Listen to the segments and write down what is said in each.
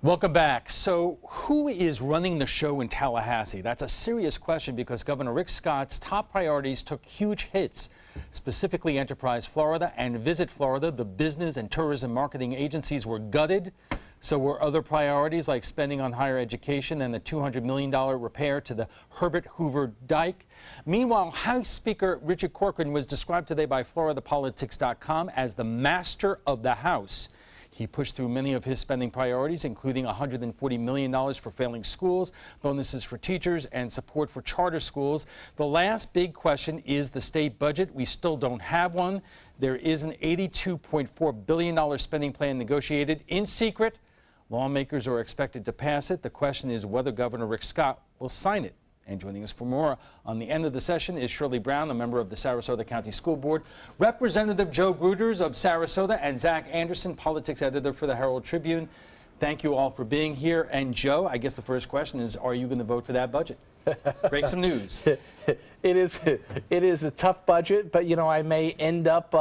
Welcome back. So who is running the show in Tallahassee? That's a serious question because Governor Rick Scott's top priorities took huge hits, specifically Enterprise Florida and Visit Florida. The business and tourism marketing agencies were gutted. So were other priorities like spending on higher education and the $200 million repair to the Herbert Hoover Dike. Meanwhile, House Speaker Richard Corcoran was described today by FloridaPolitics.com as the master of the House. He pushed through many of his spending priorities, including $140 million for failing schools, bonuses for teachers, and support for charter schools. The last big question is the state budget. We still don't have one. There is an $82.4 billion spending plan negotiated in secret. Lawmakers are expected to pass it. The question is whether Governor Rick Scott will sign it. And joining us for more on the end of the session is Shirley Brown, a member of the Sarasota County School Board, Representative Joe Gruters of Sarasota, and Zach Anderson, politics editor for the Herald Tribune. Thank you all for being here. And Joe, I guess the first question is, are you going to vote for that budget? Break some news. It is a tough budget, but I may end up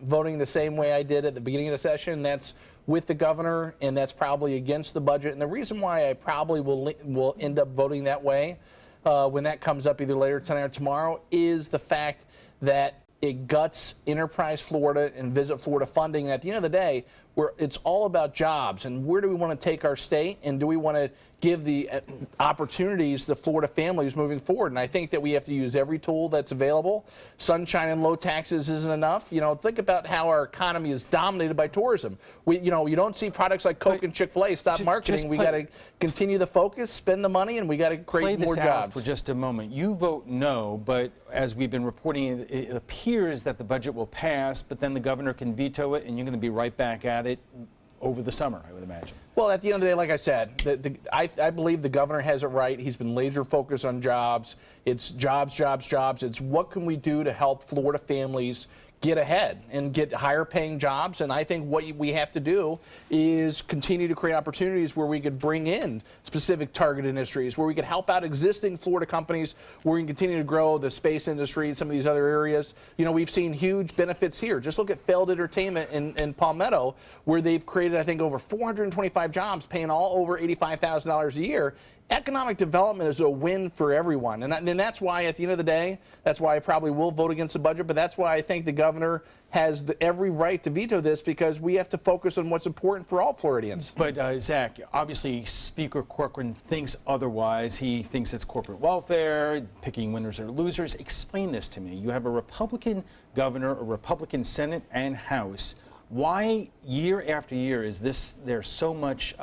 voting the same way I did at the beginning of the session. That's with the governor, and that's probably against the budget. And the reason why I probably will end up voting that way when that comes up either later tonight or tomorrow is the fact that it guts Enterprise Florida and Visit Florida funding. And at the end of the day, it's all about jobs and where do we want to take our state, and do we want to give the opportunities to Florida families moving forward. And I think that we have to use every tool that's available. Sunshine and low taxes isn't enough. Think about how our economy is dominated by tourism. You don't see products like Coke and Chick-fil-A stop marketing. We got to continue the focus, spend the money, and we got to create more jobs. Play this out for just a moment. You vote no, but as we've been reporting, it appears that the budget will pass, but then the governor can veto it, and you're going to be right back at it over the summer, I would imagine. Well, at the end of the day, like I said, I believe the governor has it right. He's been laser focused on jobs. It's jobs, jobs, jobs. It's what can we do to help Florida families get ahead and get higher paying jobs. And I think what we have to do is continue to create opportunities where we could bring in specific target industries, where we could help out existing Florida companies, where we can continue to grow the space industry and some of these other areas. We've seen huge benefits here. Just look at Failed Entertainment in Palmetto, where they've created, I think, over 425 jobs, paying all over $85,000 a year. Economic development is a win for everyone. And that's why, at the end of the day, that's why I probably will vote against the budget. But that's why I think the governor has every right to veto this, because we have to focus on what's important for all Floridians. But, Zach, obviously Speaker Corcoran thinks otherwise. He thinks it's corporate welfare, picking winners or losers. Explain this to me. You have a Republican governor, a Republican Senate and House. Why, year after year, is there so much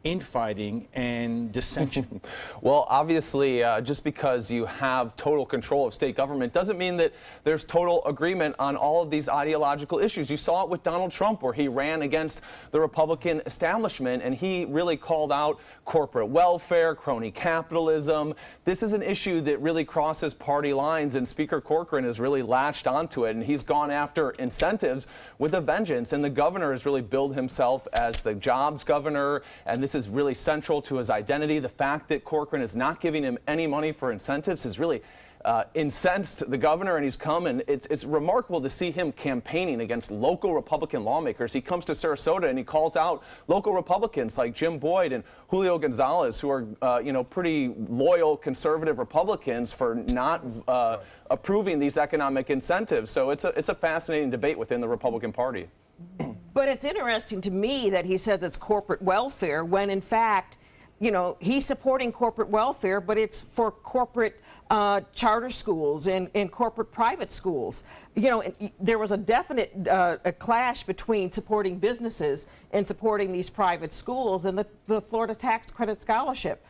infighting and dissension? Well, obviously, just because you have total control of state government doesn't mean that there's total agreement on all of these ideological issues. You saw it with Donald Trump, where he ran against the Republican establishment, and he really called out corporate welfare, crony capitalism. This is an issue that really crosses party lines, and Speaker Corcoran has really latched onto it, and he's gone after incentives with a vengeance. And the governor has really billed himself as the jobs governor, and this is really central to his identity. The fact that Corcoran is not giving him any money for incentives has really incensed the governor, and he's come, and it's remarkable to see him campaigning against local Republican lawmakers. He comes to Sarasota and he calls out local Republicans like Jim Boyd and Julio Gonzalez, who are pretty loyal conservative Republicans, for not approving these economic incentives. So it's a fascinating debate within the Republican Party. But it's interesting to me that he says it's corporate welfare when, in fact, he's supporting corporate welfare, but it's for corporate charter schools and corporate private schools. There was a definite a clash between supporting businesses and supporting these private schools and the Florida Tax Credit Scholarship.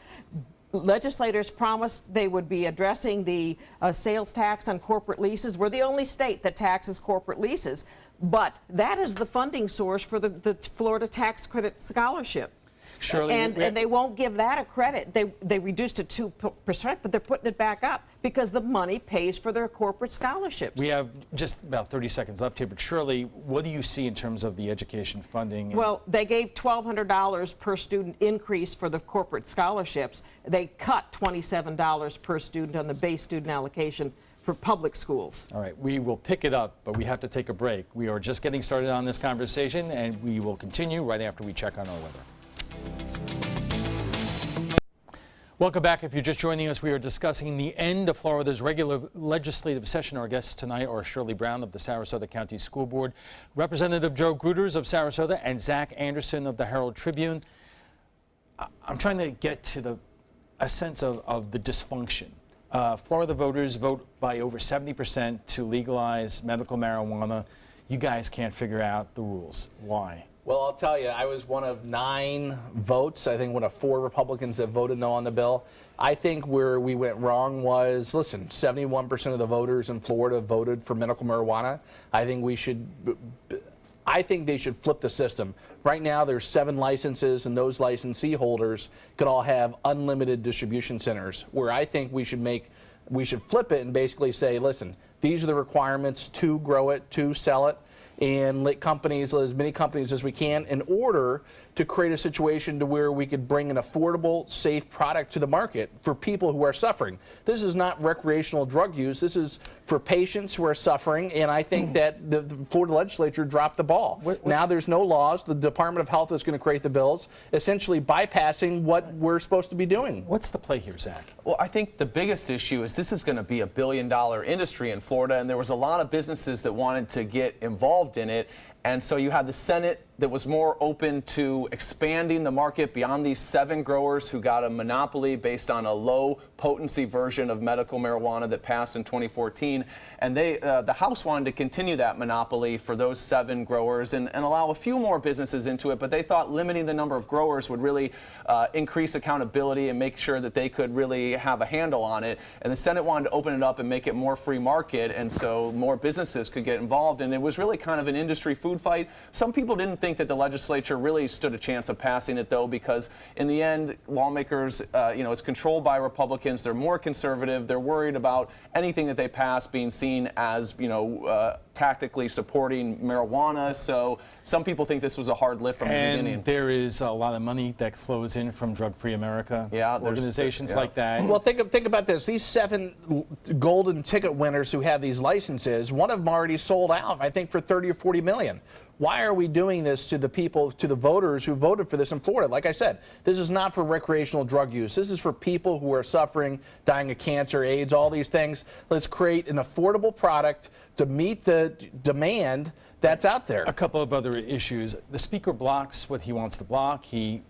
Legislators promised they would be addressing the sales tax on corporate leases. We're the only state that taxes corporate leases, but that is the funding source for the Florida Tax Credit Scholarship. Shirley, and they won't give that a credit. They reduced it 2%, but they're putting it back up because the money pays for their corporate scholarships. We have just about 30 seconds left here, but Shirley, what do you see in terms of the education funding? Well, they gave $1,200 per student increase for the corporate scholarships. They cut $27 per student on the base student allocation for public schools. All right, we will pick it up, but we have to take a break. We are just getting started on this conversation, and we will continue right after we check on our weather. Welcome back. If you're just joining us, we are discussing the end of Florida's regular legislative session. Our guests tonight are Shirley Brown of the Sarasota County School Board, Representative Joe Gruters of Sarasota, and Zach Anderson of the Herald Tribune. I'm trying to get to a sense of the dysfunction. Florida voters vote by over 70% to legalize medical marijuana. You guys can't figure out the rules. Why? Well, I'll tell you, I was one of 9 votes. I think one of 4 Republicans that voted no on the bill. I think where we went wrong was, listen, 71% of the voters in Florida voted for medical marijuana. I think they should flip the system. Right now, there's 7 licenses, and those licensee holders could all have unlimited distribution centers. Where I think we should flip it and basically say, listen, these are the requirements to grow it, to sell it, and let as many companies as we can in order to create a situation to where we could bring an affordable, safe product to the market for people who are suffering. This is not recreational drug use. This is for patients who are suffering, and I think that the Florida legislature dropped the ball. Now there's no laws. The Department of Health is going to create the bills, essentially bypassing what we're supposed to be doing. What's the play here, Zach? Well, I think the biggest issue is this is going to be a billion-dollar industry in Florida, and there was a lot of businesses that wanted to get involved in it. And so you had the Senate that was more open to expanding the market beyond these 7 growers who got a monopoly based on a low potency version of medical marijuana that passed in 2014. And the House wanted to continue that monopoly for those 7 growers and allow a few more businesses into it. But they thought limiting the number of growers would really increase accountability and make sure that they could really have a handle on it. And the Senate wanted to open it up and make it more free market, and so more businesses could get involved. And it was really kind of an industry food fight. Some people didn't think that the legislature really stood a chance of passing it, though, because in the end, lawmakers, it's controlled by Republicans. They're more conservative. They're worried about anything that they pass being seen as, tactically supporting marijuana. So some people think this was a hard lift from the beginning. And there is a lot of money that flows in from Drug Free America. Yeah, organizations like that. Well, think about this. These 7 golden ticket winners who have these licenses, one of them already sold out, I think, for 30 or 40 million. Why are we doing this to the people, to the voters who voted for this in Florida? Like I said, this is not for recreational drug use. This is for people who are suffering, dying of cancer, AIDS, all these things. Let's create an affordable product to meet the demand that's out there. A couple of other issues. The Speaker blocks what he wants to block. He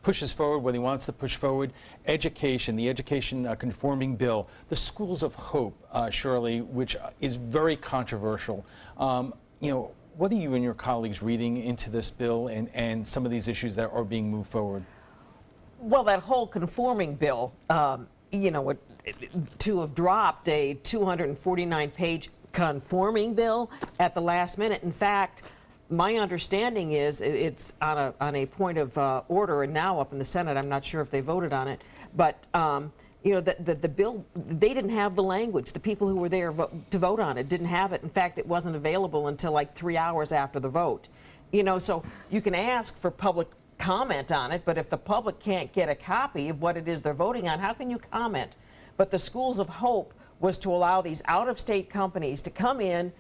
pushes forward what he wants to push forward. Education, the education conforming bill. The Schools of Hope, Shirley, which is very controversial. What are you and your colleagues reading into this bill and some of these issues that are being moved forward? Well, that whole conforming bill, to have dropped a 249-page conforming bill at the last minute. In fact, my understanding is it's on a point of order, and now up in the Senate. I'm not sure if they voted on it, but the bill, they didn't have the language. The people who were there to vote on it didn't have it. In fact, it wasn't available until like 3 hours after the vote. So you can ask for public comment on it, but if the public can't get a copy of what it is they're voting on, how can you comment? But the Schools of Hope was to allow these out-of-state companies to come in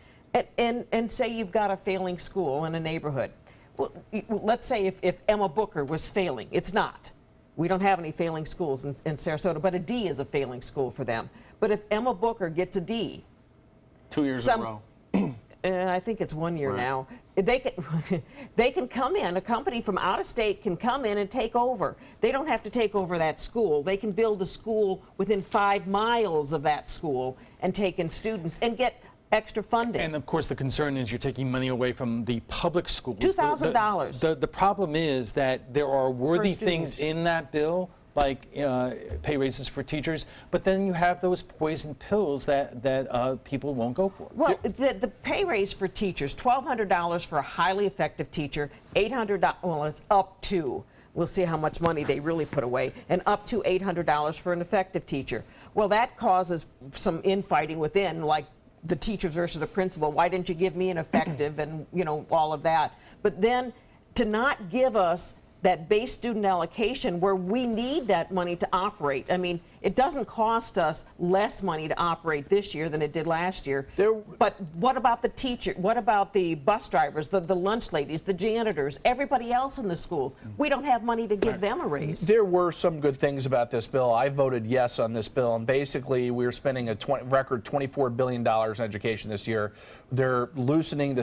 and say you've got a failing school in a neighborhood. Well, let's say if Emma Booker was failing. It's not. We don't have any failing schools in Sarasota, but a D is a failing school for them. But if Emma Booker gets a D, 2 years in a row. I think it's 1 year now. They can come in. A company from out of state can come in and take over. They don't have to take over that school. They can build a school within 5 miles of that school and take in students and get extra funding. And of course, the concern is you're taking money away from the public schools. $2,000. The problem is that there are worthy things in that bill, like pay raises for teachers, but then you have those poison pills that people won't go for. Well, the pay raise for teachers, $1,200 for a highly effective teacher, $800, well, it's up to, we'll see how much money they really put away, and up to $800 for an effective teacher. Well, that causes some infighting within, like the teachers versus the principal. Why didn't you give me an effective, and all of that. But then to not give us that base student allocation where we need that money to operate. I mean, it doesn't cost us less money to operate this year than it did last year. But what about the teacher? What about the bus drivers, the lunch ladies, the janitors, everybody else in the schools? We don't have money to give them a raise. There were some good things about this bill. I voted yes on this bill, and basically we're spending a record $24 billion in education this year. They're loosening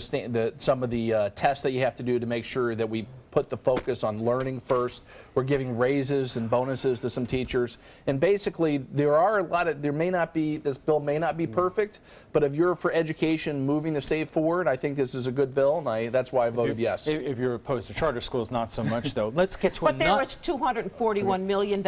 some of the tests that you have to do to make sure that we put the focus on learning first. We're giving raises and bonuses to some teachers. And basically, this bill may not be perfect, but if you're for education moving the state forward, I think this is a good bill, and that's why I voted yes. If you're opposed to charter schools, not so much, though. Let's get to But there was $241 million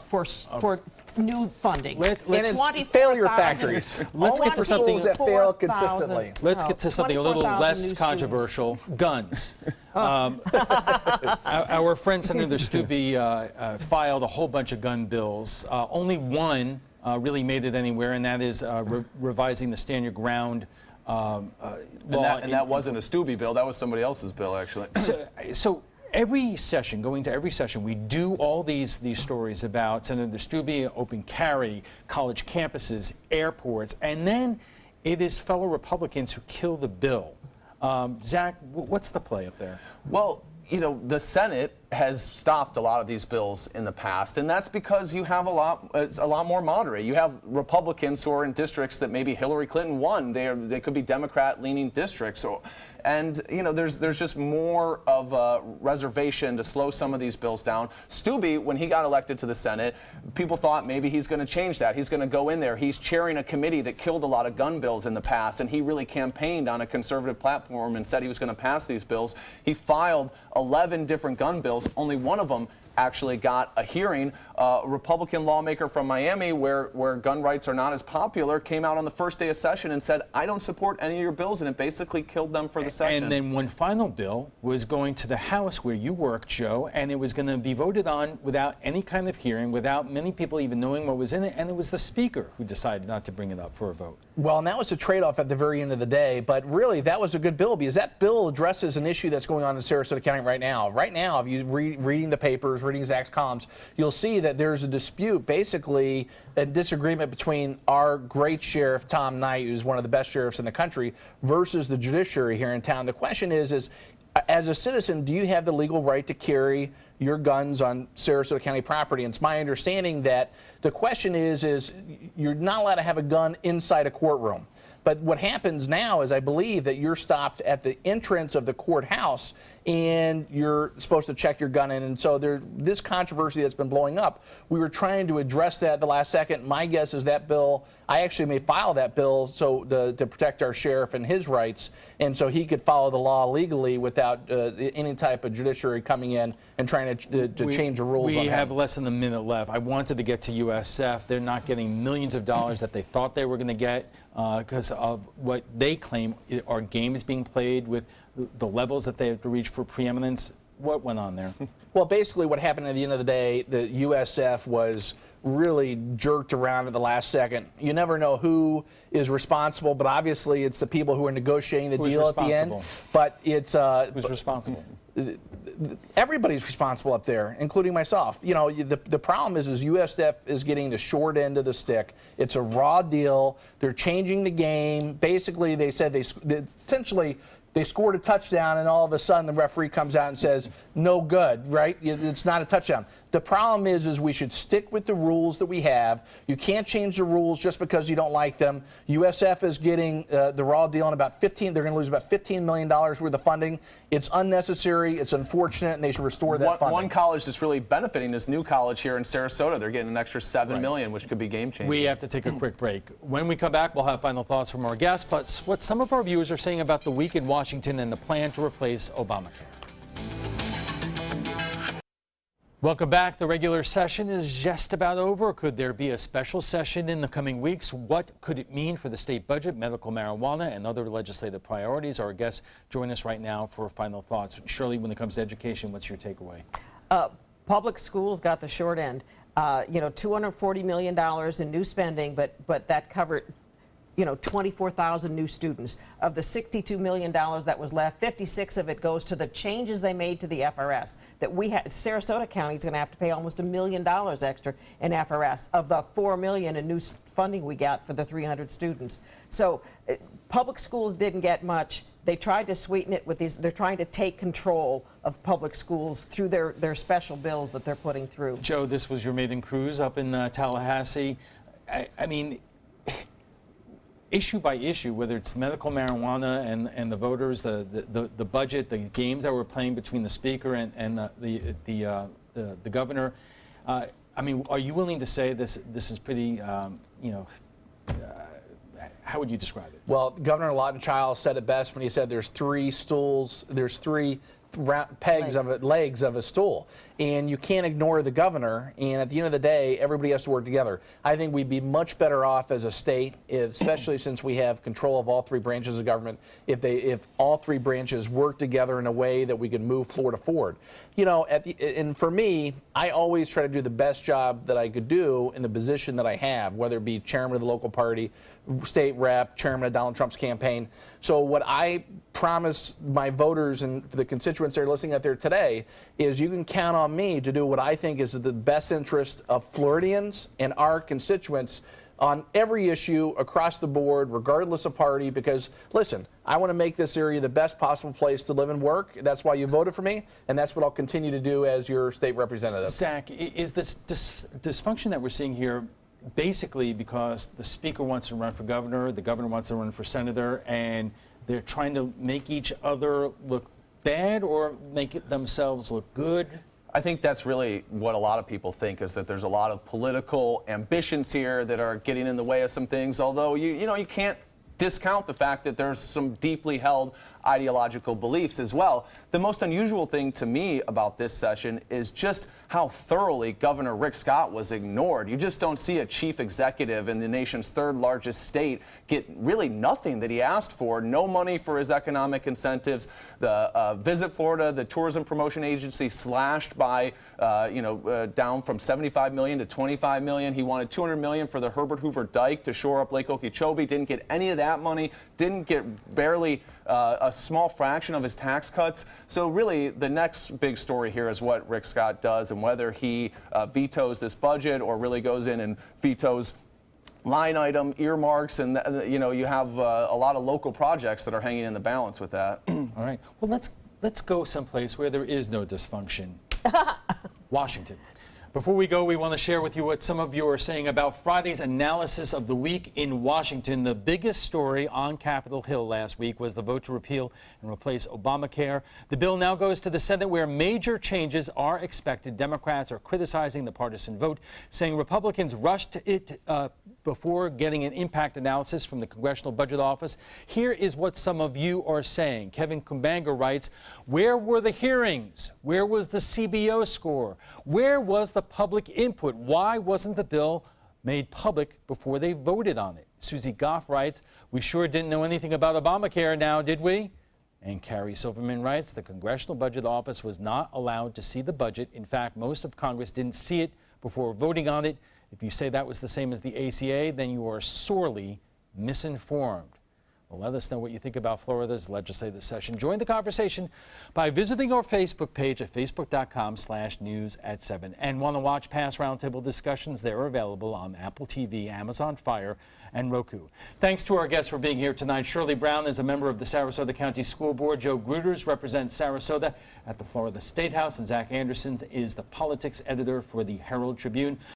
for new funding. And it's failure factories. Let's get to something that fail consistently. Let's get to something a little less controversial. Guns. Our friend Senator Stubbe filed a whole bunch of gun bills. Only one really made it anywhere, and that is revising the Stand Your Ground law. And that wasn't a Stubbe bill. That was somebody else's bill, actually. So every session, going to every session, we do all these stories about Senator Stubbe, open carry, college campuses, airports, and then it is fellow Republicans who kill the bill. Zach, what's the play up there? Well, you know, the Senate has stopped a lot of these bills in the past, and that's because you have it's a lot more moderate. You have Republicans who are in districts that maybe Hillary Clinton won. They could be Democrat-leaning districts. And, you know, there's just more of a reservation to slow some of these bills down. Stubbe, when he got elected to the Senate, people thought maybe he's going to change that. He's going to go in there. He's chairing a committee that killed a lot of gun bills in the past, and he really campaigned on a conservative platform and said he was going to pass these bills. He filed 11 different gun bills. Only one of them actually got a hearing. A Republican lawmaker from Miami, where gun rights are not as popular, came out on the first day of session and said, I don't support any of your bills, and it basically killed them for the session. And then one final bill was going to the House where you work, Joe, and it was going to be voted on without any kind of hearing, without many people even knowing what was in it, and it was the Speaker who decided not to bring it up for a vote. Well, and that was a trade-off at the very end of the day, but really that was a good bill because that bill addresses an issue that's going on in Sarasota County right now. Right now, if you reading the papers, reading Zach's columns, you'll see that there's a dispute, basically a disagreement between our great sheriff, Tom Knight, who's one of the best sheriffs in the country, versus the judiciary here in town. The question is as a citizen, do you have the legal right to carry your guns on Sarasota County property? And it's my understanding that the question is you're not allowed to have a gun inside a courtroom. But what happens now is I believe that you're stopped at the entrance of the courthouse and you're supposed to check your gun in. And so this controversy that's been blowing up, we were trying to address that at the last second. My guess is that bill, I actually may file that bill to protect our sheriff and his rights, and so he could follow the law legally without any type of judiciary coming in and trying to change the rules on him. We have less than a minute left. I wanted to get to USF. They're not getting millions of dollars that they thought they were going to get because of what they claim are games being played with the levels that they have to reach for preeminence. What went on there? Well, basically what happened at the end of the day, the USF was really jerked around at the last second. You never know who is responsible, but obviously it's the people who are negotiating the deal at the end. But it's who's responsible? Everybody's responsible up there, including myself. You know, the problem is USF is getting the short end of the stick. It's a raw deal. They're changing the game. Basically, they said they scored a touchdown, and all of a sudden the referee comes out and says, no good, right? It's not a touchdown. The problem is we should stick with the rules that we have. You can't change the rules just because you don't like them. USF is getting the raw deal on about they're going to lose about $15 million worth of funding. It's unnecessary, it's unfortunate, and they should restore that funding. One college that's really benefiting is New College here in Sarasota. They're getting an extra $7 million, which could be game-changing. We have to take a quick break. When we come back, we'll have final thoughts from our guests, but what some of our viewers are saying about the week in Washington and the plan to replace Obamacare. Welcome back. The regular session is just about over. Could there be a special session in the coming weeks? What could it mean for the state budget, medical marijuana, and other legislative priorities? Our guests join us right now for final thoughts. Shirley, when it comes to education, what's your takeaway? Public schools got the short end. $240 million in new spending, but that covered 24,000 new students. Of the $62 million that was left, 56 of it goes to the changes they made to the FRS. That we had, Sarasota County is going to have to pay almost $1 million extra in FRS of the $4 million in new funding we got for the 300 students. So public schools didn't get much. They tried to sweeten it with these. They're trying to take control of public schools through their special bills that they're putting through. Joe, this was your maiden cruise up in Tallahassee. I mean, issue by issue, whether it's medical marijuana and the voters, the budget, the games that were playing between the speaker and the governor. I mean, are you willing to say this is pretty, how would you describe it? Well, Governor Lawton Chiles said it best when he said there's three stools, there's three legs of a stool, and you can't ignore the governor, and at the end of the day everybody has to work together. I think we'd be much better off as a state, especially since we have control of all three branches of government, if all three branches work together in a way that we can move Florida forward. And for me, I always try to do the best job that I could do in the position that I have, whether it be chairman of the local party, state rep, chairman of Donald Trump's campaign. So what I promise my voters and the constituents that are listening out there today is you can count on me to do what I think is the best interest of Floridians and our constituents on every issue across the board, regardless of party, because, listen, I want to make this area the best possible place to live and work. That's why you voted for me, and that's what I'll continue to do as your state representative. Zach, is this dysfunction that we're seeing here basically because the speaker wants to run for governor, the governor wants to run for senator, and they're trying to make each other look bad or make it themselves look good? I think that's really what a lot of people think, is that there's a lot of political ambitions here that are getting in the way of some things, although you can't discount the fact that there's some deeply held ideological beliefs as well. The most unusual thing to me about this session is just how thoroughly Governor Rick Scott was ignored. You just don't see a chief executive in the nation's third largest state get really nothing that he asked for. No money for his economic incentives. The Visit Florida, the tourism promotion agency, slashed by down from $75 million to $25 million. He wanted $200 million for the Herbert Hoover Dike to shore up Lake Okeechobee. Didn't get any of that money. Didn't get barely a small fraction of his tax cuts. So really, the next big story here is what Rick Scott does and whether he vetoes this budget or really goes in and vetoes line item earmarks, and you have a lot of local projects that are hanging in the balance with that. All right. Well, let's go someplace where there is no dysfunction. Washington. Before we go, we want to share with you what some of you are saying about Friday's analysis of the week in Washington. The biggest story on Capitol Hill last week was the vote to repeal and replace Obamacare. The bill now goes to the Senate, where major changes are expected. Democrats are criticizing the partisan vote, saying Republicans rushed it before getting an impact analysis from the Congressional Budget Office. Here is what some of you are saying. Kevin Kumbanga writes, where were the hearings? Where was the CBO score? Where was the public input? Why wasn't the bill made public before they voted on it? Susie Goff writes, we sure didn't know anything about Obamacare now, did we? And Carrie Silverman writes, the Congressional Budget Office was not allowed to see the budget. In fact, most of Congress didn't see it before voting on it. If you say that was the same as the ACA, then you are sorely misinformed. Well, let us know what you think about Florida's legislative session. Join the conversation by visiting our Facebook page at facebook.com/news@7. And want to watch past Roundtable discussions? They're available on Apple TV, Amazon Fire, and Roku. Thanks to our guests for being here tonight. Shirley Brown is a member of the Sarasota County School Board. Joe Gruters represents Sarasota at the Florida State House. And Zach Anderson is the politics editor for the Herald Tribune.